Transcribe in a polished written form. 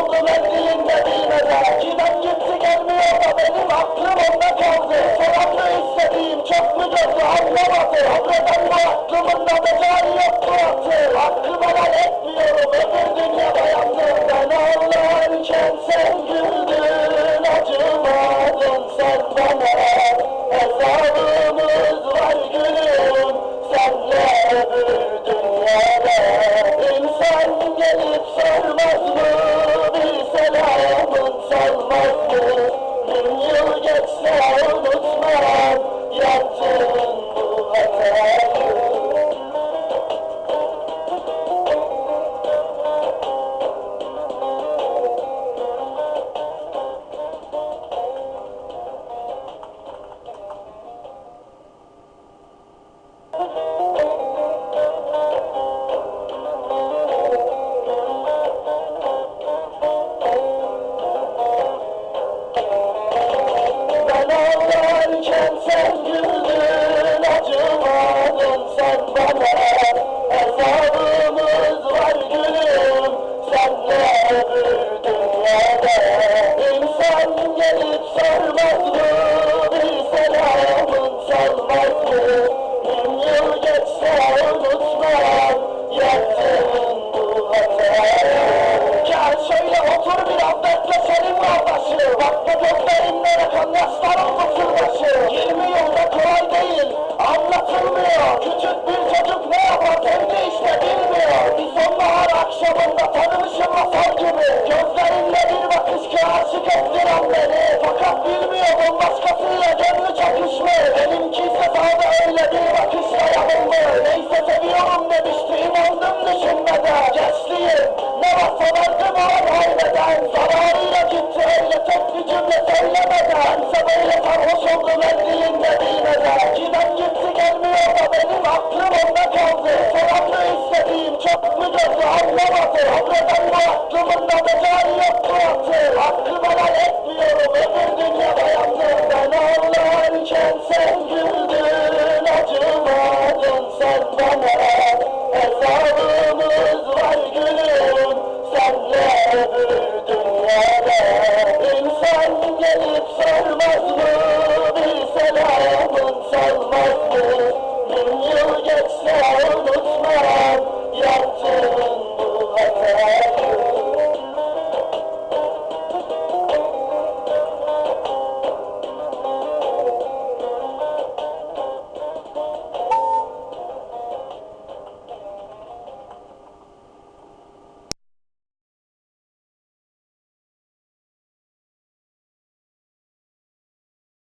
oldu menzilinde bilmeden. Giden gitti gelmiyor da benim aklım onda kaldı. Sorarlı istediğim çok mu gördü anlamadı. Ömreden bu aklımın da mecali yok bıraktı. Hakkı helal etmiyorum öbür dünyada yandım. Ben ağlarken sen güldün, acımadın sen bana. Hesabımız var gülüm senle öbür dünyada. İnsan gelip sormaz mı, bir selamın salmaz mı? 1000 yıl geçse unutmam yaptığın bu hatayı. Sen güldün, acımadın sen bana. Hesabımız var gülüm senle öbür dünyada. İnsan gelip sormaz mı,